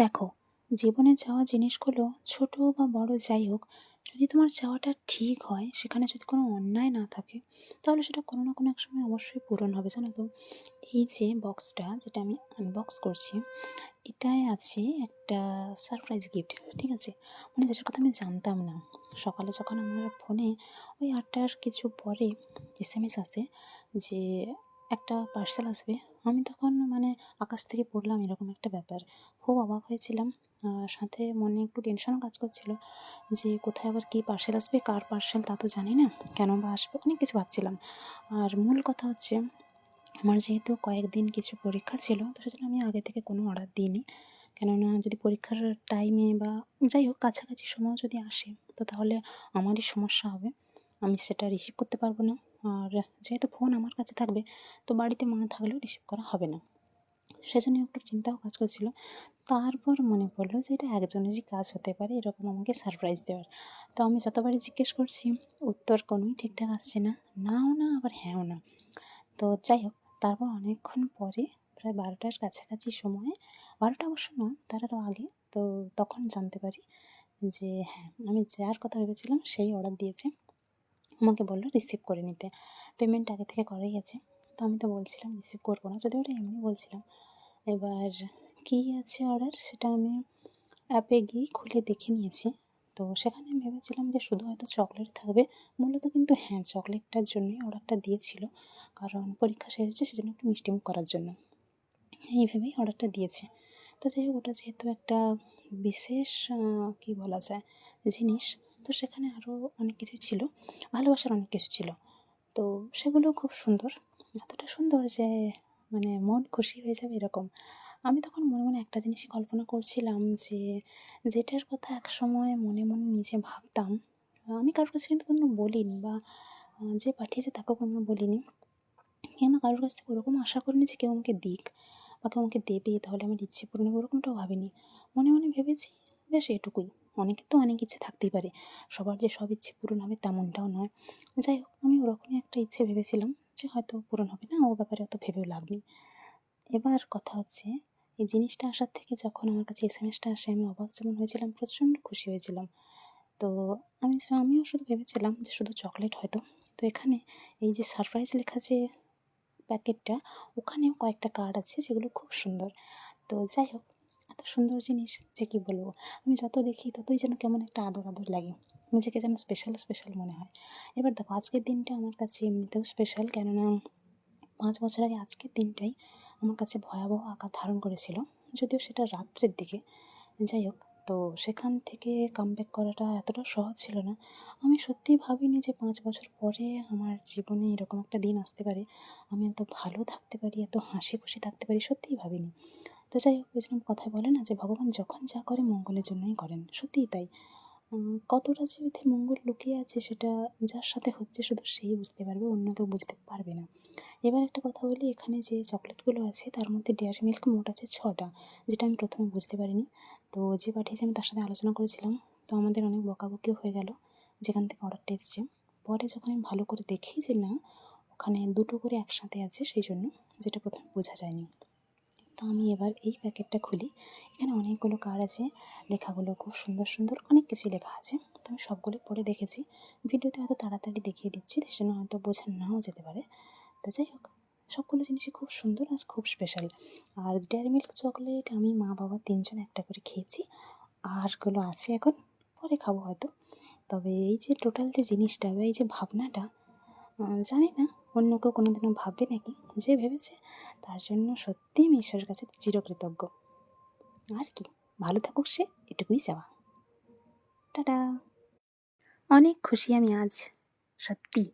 দেখো, জীবনে চাওয়া জিনিসগুলো ছোট বা বড় যাই হোক, যদি তোমার চাওয়াটা ঠিক হয়, সেখানে যদি কোনো অন্যায় না থাকে, তাহলে সেটা কোনো না কোনো এক সময় অবশ্যই পূরণ হবে, জানো তো। এই যে বক্সটা যেটা আমি আনবক্স করছি, এটায় আছে একটা সারপ্রাইজ গিফট, ঠিক আছে? মানে যেটার কথা আমি জানতাম না। সকালে যখন আমার ফোনে ওই ৮টার কিছু পরে এসএমএস আসে যে একটা পার্সেল আসবে, আমি তখন মানে আকাশ থেকে পড়লাম এরকম একটা ব্যাপার। খুব অবাক হয়েছিলাম। সাথে মনে একটু টেনশনও কাজ করছিল যে কোথায় আবার কী পার্সেল আসবে, কার পার্সেল তা তো জানি না, কেন বা আসবে, অনেক কিছু ভাবছিলাম। আর মূল কথা হচ্ছে, আমার যেহেতু কয়েকদিন কিছু পরীক্ষা ছিল, তো সেজন্য আমি আগে থেকে কোনো অর্ডার দিইনি। কেননা যদি পরীক্ষার টাইমে বা যাই হোক কাছাকাছি সময় যদি আসে, তো তাহলে আমারই সমস্যা হবে, আমি সেটা রিসিভ করতে পারবো না। আর যেহেতু ফোন আমার কাছে থাকবে, তো বাড়িতে মা থাকলেও রিসিভ করা হবে না। সেজন্য একটু চিন্তাও কাজ করছিল। তারপর মনে পড়লো যে এটা একজনেরই কাজ হতে পারে এরকম আমাকে সারপ্রাইজ দেওয়ার। তো আমি যতবারই জিজ্ঞেস করছি, উত্তর কোনোই ঠিকঠাক আসছে না, নাও না আবার হ্যাঁও না। তো যাই হোক, তারপর অনেকক্ষণ পরে প্রায় ১২টার কাছাকাছি সময়ে, ১২টা অবশ্য না, তার আরও আগে, তো তখন জানতে পারি যে হ্যাঁ, আমি যার কথা ভেবেছিলাম সেই অর্ডার দিয়েছে। আমাকে বললো রিসিভ করে নিতে, পেমেন্ট আগে থেকে করাই আছে। তো আমি তো বলছিলাম রিসিভ করবো না, যদিও ওটা এমনি বলছিলাম। এবার কী আছে অর্ডার, সেটা আমি অ্যাপে গিয়ে খুলে দেখে নিয়েছি। তো সেখানে আমি ভেবেছিলাম যে শুধু হয়তো চকলেট থাকবে, মূলত কিন্তু হ্যাঁ, চকলেটটার জন্যই অর্ডারটা দিয়েছিল, কারণ পরীক্ষা শেষ হয়েছে সেজন্য একটু মিষ্টিমুখ করার জন্য, এই ভেবেই অর্ডারটা দিয়েছে। তো যাই হোক, ওটা যেহেতু একটা বিশেষ কী বলা যায় জিনিস, তো সেখানে আরও অনেক কিছুই ছিল, ভালোবাসার অনেক কিছু ছিল। তো সেগুলো খুব সুন্দর, এতটা সুন্দর যে মানে মন খুশি হয়ে যাবে এরকম। আমি তখন মনে মনে একটা জিনিসই কল্পনা করছিলাম যে যেটার কথা একসময় মনে মনে নিজে ভাবতাম, আমি কারোর কাছে কিন্তু কোনো বলিনি, বা যে পাঠিয়েছে তাকেও কোনো বলিনি, কিংবা কারোর কাছ থেকে ওরকম আশা করিনি যে কেউ আমাকে দিক বা কেউ আমাকে দেবে তাহলে আমার ইচ্ছে পূরণ হবে, ওরকমটাও ভাবিনি। মনে মনে ভেবেছি বেশ এটুকুই, অনেকের তো অনেক ইচ্ছে থাকতেই পারে, সবার যে সব ইচ্ছে পূরণ হবে তেমনটাও নয়। যাই হোক, আমি ওরকমই একটা ইচ্ছে ভেবেছিলাম যে হয়তো পূরণ হবে না, ও ব্যাপারে অত ভেবেও লাভ নেই। এবার কথা হচ্ছে, এই জিনিসটা আসার থেকে যখন আমার কাছে এসএমএসটা আসে, আমি অবাক যেমন হয়েছিলাম, প্রচণ্ড খুশি হয়েছিলাম। তো আমিও শুধু ভেবেছিলাম যে শুধু চকলেট হয়তো। তো এখানে এই যে সারপ্রাইজ লেখা যে প্যাকেটটা, ওখানেও কয়েকটা কার্ড আছে যেগুলো খুব সুন্দর। তো যাই হোক, এত সুন্দর জিনিস যে কী বলবো, আমি যত দেখি ততই যেন কেমন একটা আদর আদর লাগে, নিজেকে যেন স্পেশাল স্পেশাল মনে হয়। এবার দেখো, আজকের দিনটা আমার কাছে এমনিতেও স্পেশাল, কেননা ৫ বছর আগে আজকের দিনটাই আমার কাছে ভয়াবহ আকার ধারণ করেছিল, যদিও সেটা রাত্রের দিকে। যাই হোক, তো সেখান থেকে কামব্যাক করাটা এতটা সহজ ছিল না। আমি সত্যিই ভাবিনি যে ৫ বছর পরে আমার জীবনে এরকম একটা দিন আসতে পারে, আমি এত ভালো থাকতে পারি, এত হাসি খুশি থাকতে পারি, সত্যিই ভাবিনি। তো যাই হোক, ওইরকম কথায় বলে না যে ভগবান যখন যা করে মঙ্গলের জন্যই করেন, সত্যিই তাই। কতটা যে এতে মঙ্গল লুকিয়ে আছে সেটা যার সাথে হচ্ছে শুধু সেই বুঝতে পারবে, অন্য কেউ বুঝতে পারবে না। এবার একটা কথা বলি, এখানে যে চকলেটগুলো আছে তার মধ্যে ডেয়ারি মিল্ক মোট আছে ৬টা, যেটা আমি প্রথমে বুঝতে পারিনি। তো যে পাঠিয়েছে আমি তার সাথে আলোচনা করেছিলাম, তো আমাদের অনেক বকাবকিও হয়ে গেল যেখান থেকে অর্ডারটা এসছে। পরে যখন আমি ভালো করে দেখি যে না, ওখানে দুটো করে একসাথে আছে, সেই জন্য যেটা প্রথমে বোঝা যায়নি। তো আমি এবার এই প্যাকেটটা খুলি, এখানে অনেকগুলো কার্ড আছে, লেখাগুলো খুব সুন্দর সুন্দর, অনেক কিছুই লেখা আছে। তো আমি সবগুলো পড়ে দেখেছি, ভিডিওতে হয়তো তাড়াতাড়ি দেখিয়ে দিচ্ছি, সেজন্য হয়তো বোঝা নাও যেতে পারে। তো যাই হোক, সবগুলো জিনিসই খুব সুন্দর আর খুব স্পেশাল। আর ডেয়ারি মিল্ক চকলেট আমি মা বাবা ৩জন একটা করে খেয়েছি, আরগুলো আছে এখন, পরে খাবো হয়তো। তবে এই যে টোটাল যে জিনিসটা বা এই যে ভাবনাটা, জানি না অন্য কেউ কোনো দিনও ভাববে নাকি, যে ভেবেছে তার জন্য সত্যিই আমি ঈশ্বরের কাছে চিরকৃতজ্ঞ। আর কি, ভালো থাকুক সে, এটুকুই চাওয়া। টাটা। অনেক খুশি আমি আজ, সত্যি।